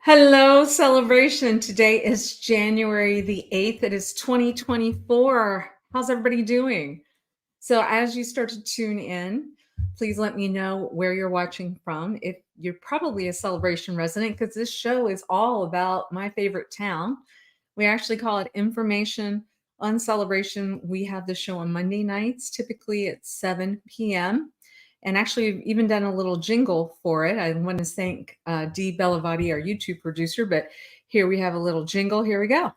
Hello, Celebration. Today is January the 8th. It is 2024. How's everybody doing? So as you start to tune in, please let me know where you're watching from. If you're probably a Celebration resident, because this show is all about my favorite town. We actually call it Information on Celebration. We have the show on Monday nights, typically at 7 p.m. And actually, we've even done a little jingle for it. I want to thank 𝐷𝐞𝐫𝐲, our YouTube producer, but here we have a little jingle. Here we go.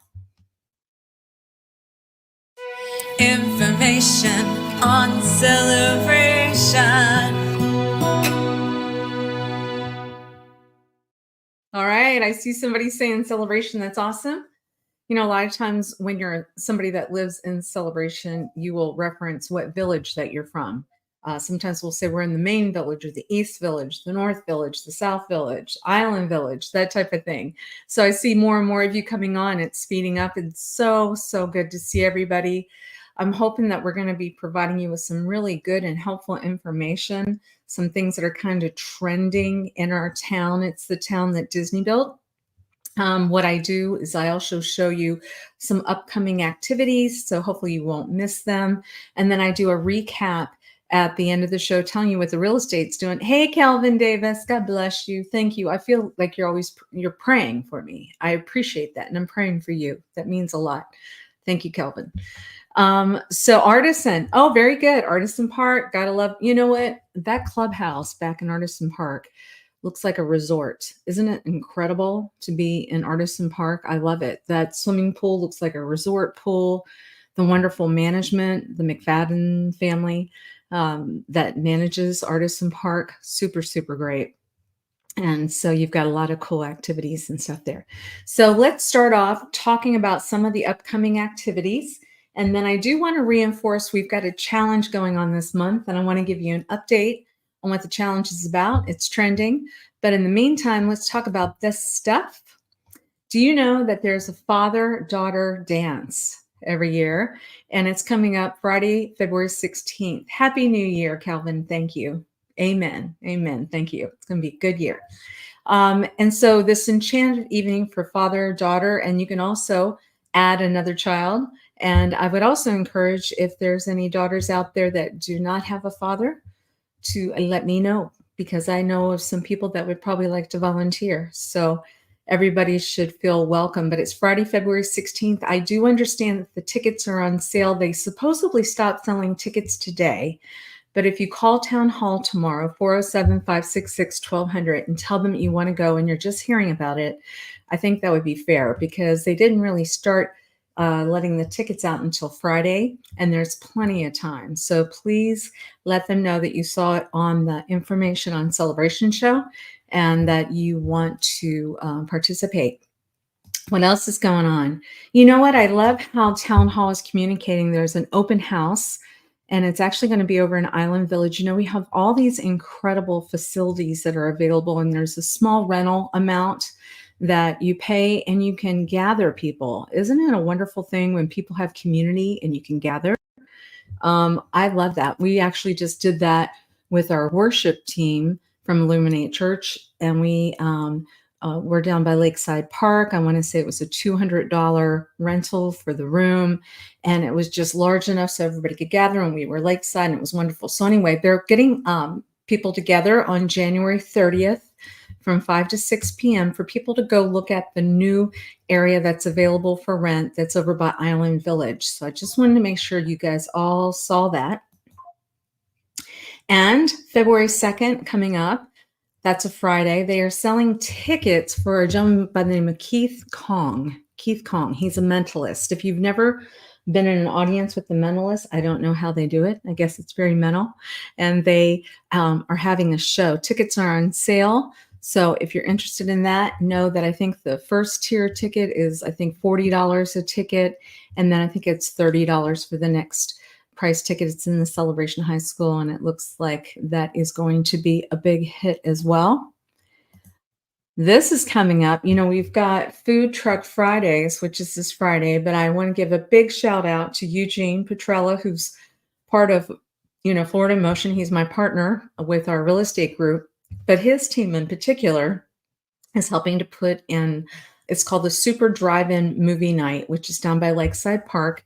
Information on Celebration. All right, I see somebody saying Celebration. That's awesome. You know, a lot of times when you're somebody that lives in Celebration, you will reference what village that you're from. Sometimes we'll say we're in the main village or the East Village, the North Village, the South Village, Island Village, that type of thing. So I see more and more of you coming on. It's speeding up. It's so, so good to see everybody. I'm hoping that we're going to be providing you with some really good and helpful information, some things that are kind of trending in our town. It's the town that Disney built. What I do is I also show you some upcoming activities, so hopefully you won't miss them. And then I do a recap at the end of the show telling you what the real estate's doing. Hey, Calvin Davis, God bless you. Thank you. I feel like you're praying for me. I appreciate that, and I'm praying for you. That means a lot. Thank you, Calvin. So Artisan, oh, very good. Artisan Park, gotta love, you know what? That clubhouse back in Artisan Park looks like a resort. Isn't it incredible to be in Artisan Park? I love it. That swimming pool looks like a resort pool. The wonderful management, the McFadden family that manages Artisan Park, super, super great. And so you've got a lot of cool activities and stuff there. So let's start off talking about some of the upcoming activities. And then I do want to reinforce we've got a challenge going on this month, and I want to give you an update on what the challenge is about. It's trending. But in the meantime, let's talk about this stuff. Do you know that there's a father-daughter dance every year? And it's coming up Friday, February 16th. Happy New Year, Calvin. Thank you. Amen. Amen. Thank you. It's going to be a good year. And so this enchanted evening for father, daughter, and you can also add another child. And I would also encourage, if there's any daughters out there that do not have a father, to let me know, because I know of some people that would probably like to volunteer. So everybody should feel welcome. But it's Friday, February 16th. I do understand that the tickets are on sale. They supposedly stopped selling tickets today. But if you call Town Hall tomorrow, 407-566-1200, and tell them you want to go and you're just hearing about it, I think that would be fair, because they didn't really start letting the tickets out until Friday, and there's plenty of time. So please let them know that you saw it on the Information on Celebration show and that you want to participate. What else is going on? You know what? I love how Town Hall is communicating. There's an open house, and it's actually going to be over in Island Village. You know, we have all these incredible facilities that are available, and there's a small rental amount that you pay and you can gather people. Isn't it a wonderful thing when people have community and you can gather? I love that. We actually just did that with our worship team from Illuminate Church, and we're down by Lakeside Park. I want to say it was a $200 rental for the room, and it was just large enough so everybody could gather, and we were lakeside, and it was wonderful. So anyway, they're getting people together on January 30th from 5 to 6 p.m. for people to go look at the new area that's available for rent that's over by Island Village. So I just wanted to make sure you guys all saw that. And February 2nd coming up, that's a Friday, they are selling tickets for a gentleman by the name of 𝐇𝐀𝐖𝐊. 𝐇𝐀𝐖𝐊, he's a mentalist. If you've never been in an audience with the mentalist, I don't know how they do it. I guess it's very mental. And they are having a show. Tickets are on sale. So if you're interested in that, know that I think the first tier ticket is, I think, $40 a ticket. And then I think it's $30 for the next price ticket. It's in the Celebration High School, and it looks like that is going to be a big hit as well. This is coming up. You know, we've got Food Truck Fridays, which is this Friday, but I want to give a big shout out to Eugene Petrella, who's part of, Florida Motion. He's my partner with our real estate group, but his team in particular is helping to put in, it's called the Super Drive-In Movie Night, which is down by Lakeside Park.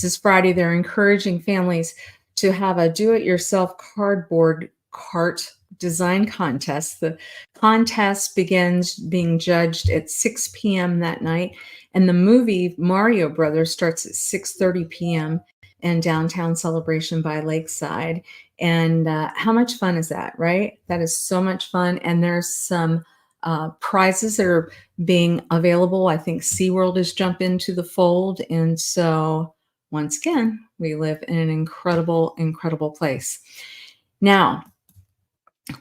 This Friday. They're encouraging families to have a do-it-yourself cardboard cart design contest. The contest begins being judged at 6 p.m. that night, and the movie Mario Brothers starts at 6:30 p.m. in downtown Celebration by Lakeside. And how much fun is that, right? That is so much fun. And there's some prizes that are being available. I think SeaWorld has jumped into the fold. And so once again, we live in an incredible, incredible place. Now,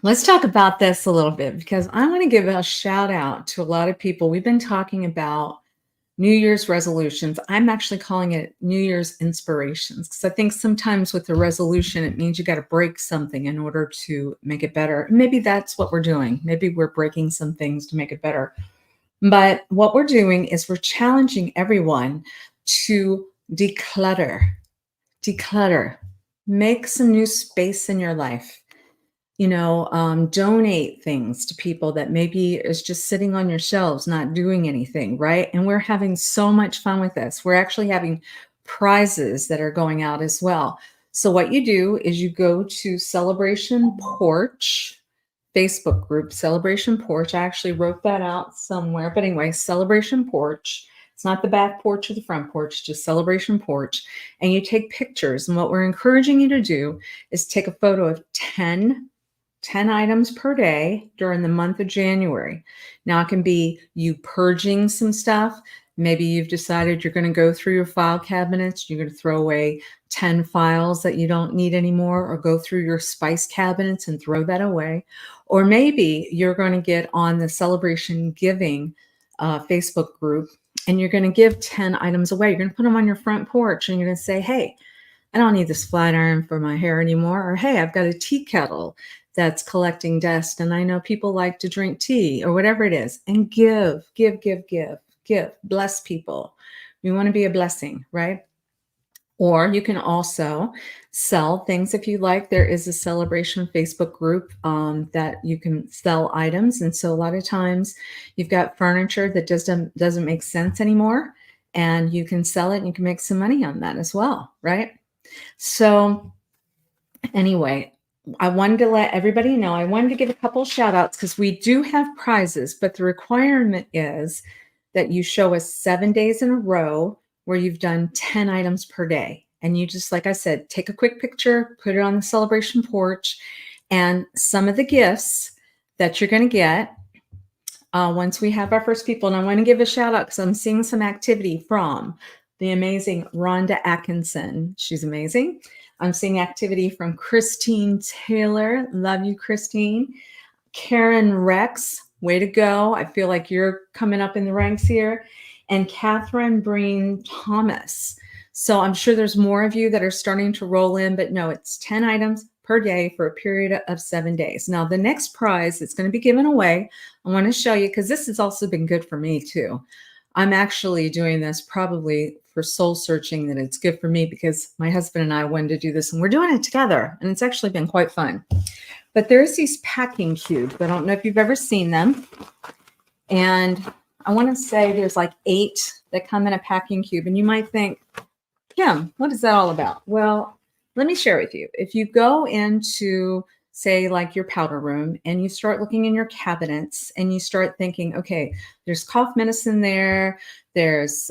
let's talk about this a little bit, because I want to give a shout out to a lot of people. We've been talking about New Year's resolutions. I'm actually calling it New Year's inspirations, because I think sometimes with the resolution, it means you got to break something in order to make it better. Maybe that's what we're doing. Maybe we're breaking some things to make it better. But what we're doing is we're challenging everyone to declutter. Declutter. Make some new space in your life. Donate things to people that maybe is just sitting on your shelves, not doing anything, right? And we're having so much fun with this. We're actually having prizes that are going out as well. So what you do is you go to Celebration Porch Facebook group, Celebration Porch. I actually wrote that out somewhere. But anyway, Celebration Porch. It's not the back porch or the front porch, just Celebration Porch. And you take pictures. And what we're encouraging you to do is take a photo of 10 items per day during the month of January. Now, it can be you purging some stuff. Maybe you've decided you're going to go through your file cabinets. You're going to throw away 10 files that you don't need anymore, or go through your spice cabinets and throw that away. Or maybe you're going to get on the Celebration Giving Facebook group, and you're going to give 10 items away. You're going to put them on your front porch, and you're going to say, hey, I don't need this flat iron for my hair anymore. Or, hey, I've got a tea kettle that's collecting dust, and I know people like to drink tea, or whatever it is. And give. Bless people. We want to be a blessing, right? Or you can also sell things if you like. There is a Celebration Facebook group that you can sell items. And so a lot of times you've got furniture that doesn't make sense anymore, and you can sell it and you can make some money on that as well, right? So anyway, I wanted to let everybody know. I wanted to give a couple shout outs, because we do have prizes, but the requirement is that you show us 7 days in a row where you've done 10 items per day. And you just, like I said, take a quick picture, put it on the Celebration Porch, and some of the gifts that you're going to get once we have our first people. And I want to give a shout out, because I'm seeing some activity from the amazing Rhonda Atkinson. She's amazing. I'm seeing activity from Christine Taylor. Love you, Christine. Karen Rex. Way to go. I feel like you're coming up in the ranks here. And Catherine Breen Thomas. So I'm sure there's more of you that are starting to roll in, but no, it's 10 items per day for a period of 7 days. Now, the next prize that's going to be given away, I want to show you, because this has also been good for me too. I'm actually doing this probably for soul searching, that it's good for me, because my husband and I wanted to do this, and we're doing it together, and it's actually been quite fun. But there's these packing cubes. I don't know if you've ever seen them. And I want to say there's like 8 that come in a packing cube. And you might think, Kim, what is that all about? Well, let me share with you. If you go into, say, like your powder room, and you start looking in your cabinets, and you start thinking, okay, there's cough medicine there. There's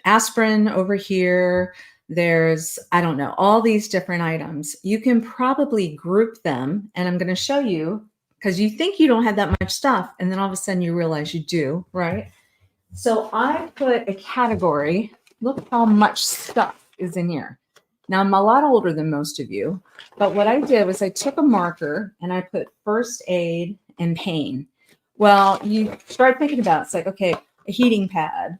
aspirin over here. There's, I don't know, all these different items. You can probably group them, and I'm going to show you, because you think you don't have that much stuff, and then all of a sudden you realize you do, right? So I put a category. Look how much stuff is in here. Now, I'm a lot older than most of you, but what I did was I took a marker and I put first aid and pain. Well, you start thinking about it. It's like, okay, a heating pad.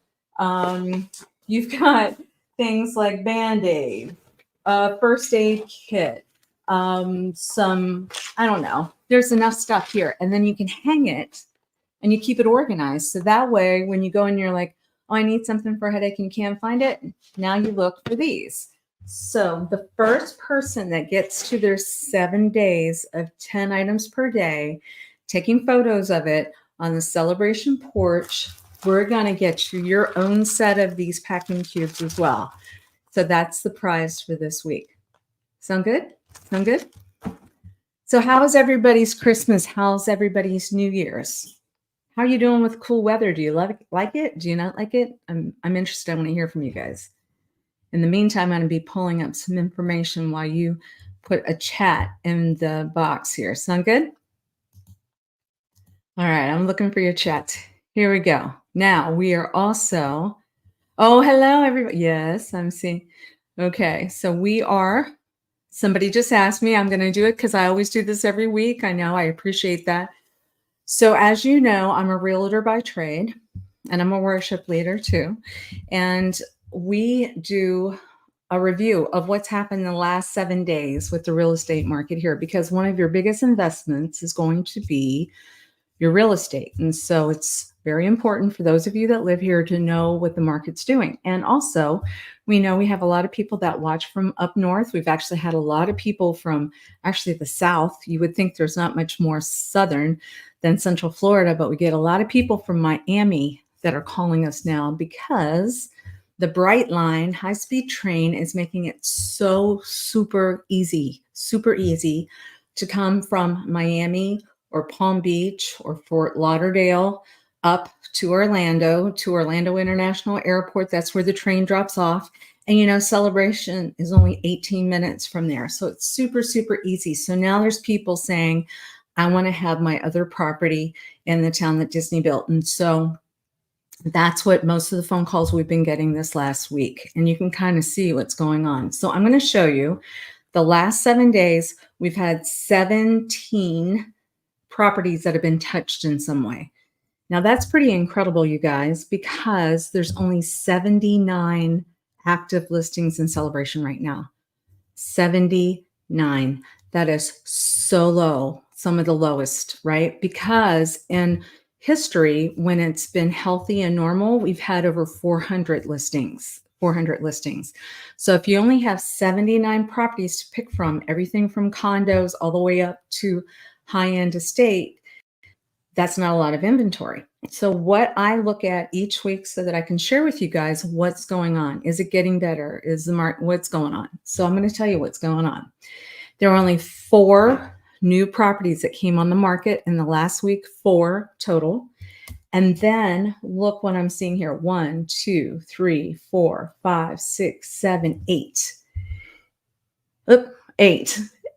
You've got things like Band-Aid, first aid kit, some, I don't know, there's enough stuff here. And then you can hang it and you keep it organized. So that way, when you go and you're like, oh, I need something for a headache and you can't find it, now you look for these. So the first person that gets to their 7 days of 10 items per day taking photos of it on the celebration porch. We're going to get you your own set of these packing cubes as well. So that's the prize for this week. Sound good? Sound good? So how is everybody's Christmas? How's everybody's New Year's? How are you doing with cool weather? Do you like it? Do you not like it? I'm interested. I want to hear from you guys. In the meantime, I'm going to be pulling up some information while you put a chat in the box here. Sound good? All right, I'm looking for your chat. Here we go. Now we are also, oh, hello, everybody. Yes, I'm seeing. Okay, so we are, somebody just asked me, I'm going to do it because I always do this every week. I know, I appreciate that. So as you know, I'm a realtor by trade, and I'm a worship leader too. And we do a review of what's happened in the last 7 days with the real estate market here, because one of your biggest investments is going to be your real estate. And so it's very important for those of you that live here to know what the market's doing. And also, we know we have a lot of people that watch from up north. We've actually had a lot of people from actually the south. You would think there's not much more southern than Central Florida, but we get a lot of people from Miami that are calling us now because the Bright Line high-speed train is making it so super easy to come from Miami or Palm Beach or Fort Lauderdale up to Orlando International Airport. That's where the train drops off. And you know, Celebration is only 18 minutes from there. So it's super, super easy. So now there's people saying, I want to have my other property in the town that Disney built. And so that's what most of the phone calls we've been getting this last week. And you can kind of see what's going on. So I'm going to show you the last 7 days. We've had 17 properties that have been touched in some way. Now that's pretty incredible, you guys, because there's only 79 active listings in Celebration right now. 79. That is so low, some of the lowest, right? Because in history, when it's been healthy and normal, we've had over 400 listings. So if you only have 79 properties to pick from, everything from condos all the way up to high-end estate, that's not a lot of inventory. So what I look at each week so that I can share with you guys what's going on. Is it getting better? Is the market, what's going on? So I'm going to tell you what's going on. There are only 4 new properties that came on the market in the last week, 4 total. And then look what I'm seeing here. 1, 2, 3, 4, 5, 6, 7, 8.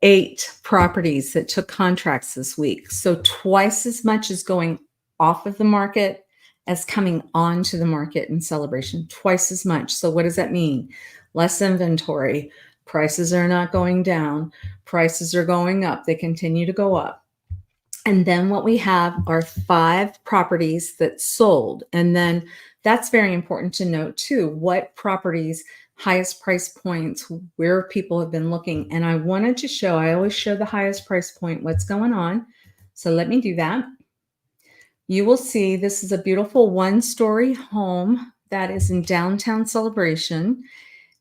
8 properties that took contracts this week. So twice as much is going off of the market as coming onto the market in Celebration. Twice as much. So what does that mean? Less inventory. Prices are not going down. Prices are going up. They continue to go up. And then what we have are 5 properties that sold. And then that's very important to note too. What properties, highest price points, where people have been looking. And I wanted to show, I always show the highest price point, what's going on. So let me do that. You will see this is a beautiful 1-story home that is in downtown Celebration.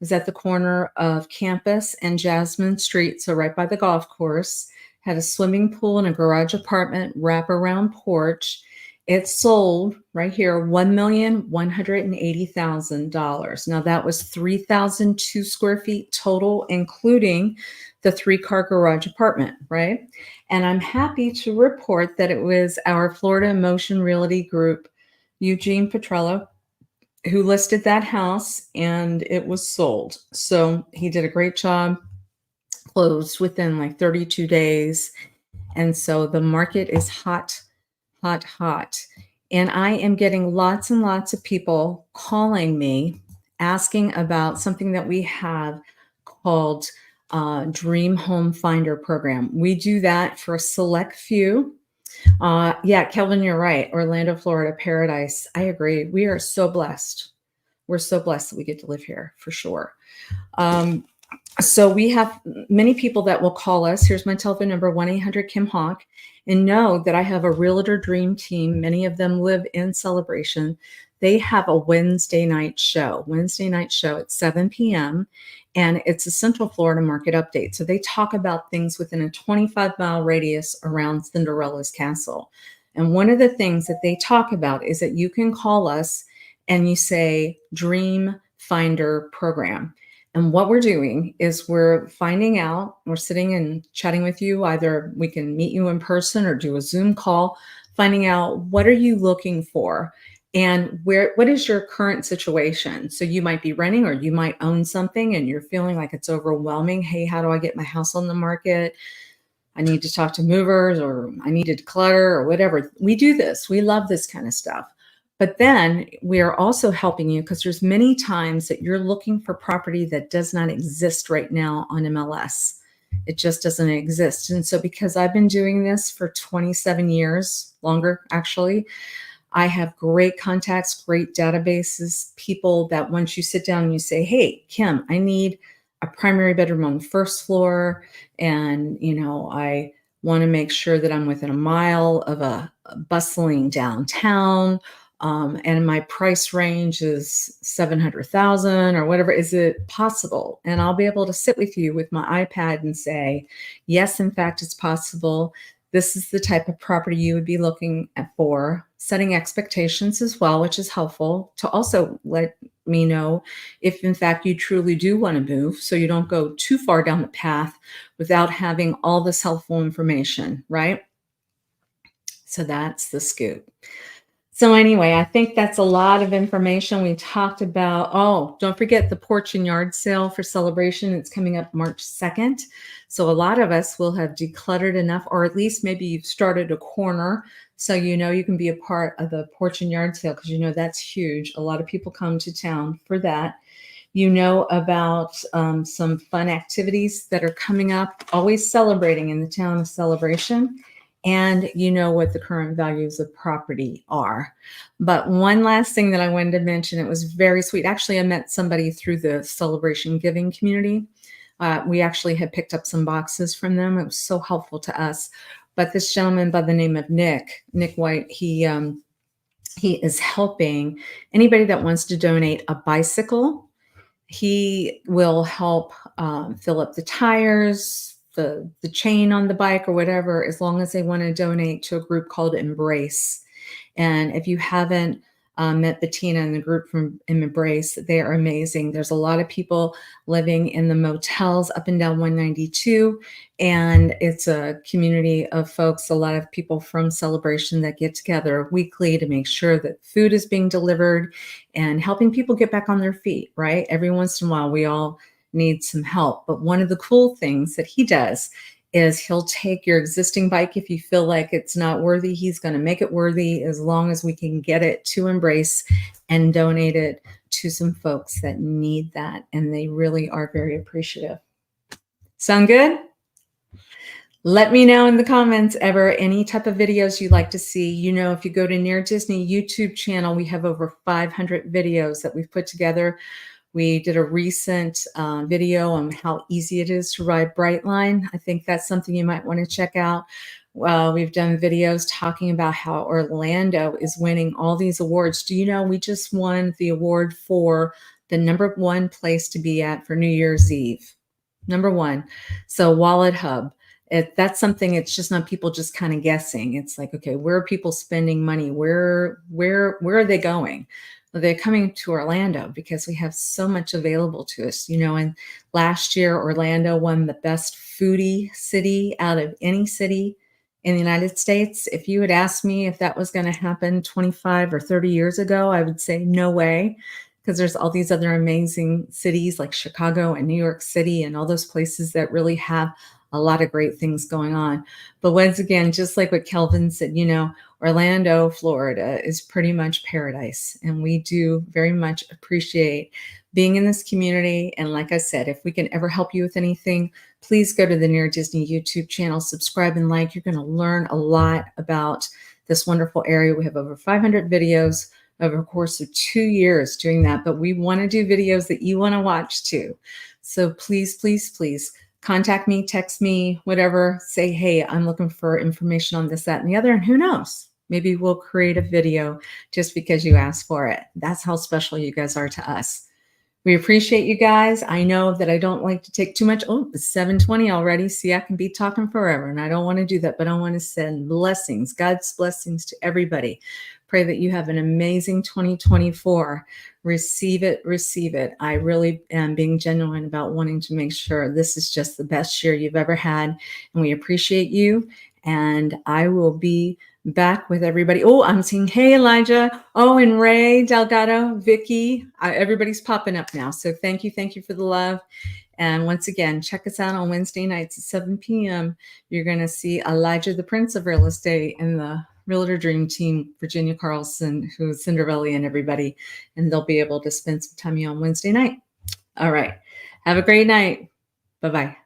It's at the corner of Campus and Jasmine Street, so right by the golf course. Had a swimming pool and a garage apartment, wraparound porch. It sold right here, $1,180,000. Now that was 3,002 square feet total, including the 3-car garage apartment, right? And I'm happy to report that it was our Florida Motion Realty Group, Eugene Petrello, who listed that house, and it was sold. So he did a great job, closed within like 32 days. And so the market is hot. And I am getting lots and lots of people calling me, asking about something that we have called Dream Home Finder program. We do that for a select few. Yeah, Kelvin, you're right. Orlando, Florida, paradise. I agree. We are so blessed. We're so blessed that we get to live here for sure. So we have many people that will call us. Here's my telephone number, 1-800-KIM-HAWK, and know that I have a realtor dream team. Many of them live in Celebration. They have a Wednesday night show at 7 p.m. and it's a Central Florida market update. So they talk about things within a 25-mile radius around Cinderella's castle. And one of the things that they talk about is that you can call us and you say Dream Finder Program. And what we're doing is we're finding out, we're sitting and chatting with you. Either we can meet you in person or do a Zoom call, finding out what are you looking for and what is your current situation. So you might be renting or you might own something and you're feeling like it's overwhelming. Hey, how do I get my house on the market? I need to talk to movers, or I need to declutter, or whatever. We do this. We love this kind of stuff. But then we are also helping you because there's many times that you're looking for property that does not exist right now on MLS. It just doesn't exist. And so because I've been doing this for 27 years, longer actually, I have great contacts, great databases, people that once you sit down and you say, hey, Kim, I need a primary bedroom on the first floor. And, I want to make sure that I'm within a mile of a bustling downtown. And my price range is 700,000 or whatever. Is it possible? And I'll be able to sit with you with my iPad and say, yes, in fact, it's possible. This is the type of property you would be looking for, setting expectations as well, which is helpful to also let me know if in fact you truly do want to move, so you don't go too far down the path without having all this helpful information, right? So that's the scoop. So anyway, I think that's a lot of information. We talked about, oh, don't forget the porch and yard sale for Celebration. It's coming up March 2nd. So a lot of us will have decluttered enough, or at least maybe you've started a corner. So you can be a part of the porch and yard sale because that's huge. A lot of people come to town for that. You know about some fun activities that are coming up, always celebrating in the town of Celebration. And you know what the current values of property are. But one last thing that I wanted to mention, it was very sweet. Actually, I met somebody through the Celebration Giving community. We actually had picked up some boxes from them. It was so helpful to us. But this gentleman by the name of Nick White, he is helping anybody that wants to donate a bicycle. He will help fill up the tires, the chain on the bike or whatever, as long as they want to donate to a group called Embrace. And if you haven't met Bettina and the group from Embrace, they are amazing. There's a lot of people living in the motels up and down 192. And it's a community of folks, a lot of people from Celebration that get together weekly to make sure that food is being delivered and helping people get back on their feet, right? Every once in a while, we all need some help. But one of the cool things that he does is he'll take your existing bike. If you feel like it's not worthy, he's going to make it worthy as long as we can get it to Embrace and donate it to some folks that need that. And they really are very appreciative. Sound good? Let me know in the comments ever any type of videos you'd like to see. If you go to Near Disney YouTube channel, we have over 500 videos that we've put together. We did a recent video on how easy it is to ride Brightline. I think that's something you might want to check out. We've done videos talking about how Orlando is winning all these awards. Do you know we just won the award for the #1 place to be at for New Year's Eve? #1. So Wallet Hub. That's something, it's just not people just kind of guessing. It's like, okay, where are people spending money? Where are they going? Well, they're coming to Orlando because we have so much available to us, and last year, Orlando won the best foodie city out of any city in the United States. If you had asked me if that was going to happen 25 or 30 years ago, I would say no way, because there's all these other amazing cities like Chicago and New York City and all those places that really have a lot of great things going on. But once again, just like what Kelvin said, Orlando, Florida is pretty much paradise. And we do very much appreciate being in this community. And like I said, if we can ever help you with anything, please go to the Near Disney YouTube channel, subscribe and like. You're going to learn a lot about this wonderful area. We have over 500 videos over the course of 2 years doing that. But we want to do videos that you want to watch too. So please, please, please contact me, text me, whatever. Say, hey, I'm looking for information on this, that, and the other. And who knows? Maybe we'll create a video just because you asked for it. That's how special you guys are to us. We appreciate you guys. I know that I don't like to take too much. Oh, it's 7:20 already. See, I can be talking forever, and I don't want to do that, but I want to send blessings, God's blessings to everybody. Pray that you have an amazing 2024. Receive it, receive it. I really am being genuine about wanting to make sure this is just the best year you've ever had, and we appreciate you. And I will be back with everybody. Oh, I'm seeing, hey, Elijah. Oh, and Ray Delgado, Vicky. Everybody's popping up now. So thank you. Thank you for the love. And once again, check us out on Wednesday nights at 7 p.m. You're going to see Elijah, the Prince of Real Estate, and the Realtor Dream Team, Virginia Carlson, who's Cinderella and everybody. And they'll be able to spend some time on Wednesday night. All right. Have a great night. Bye-bye.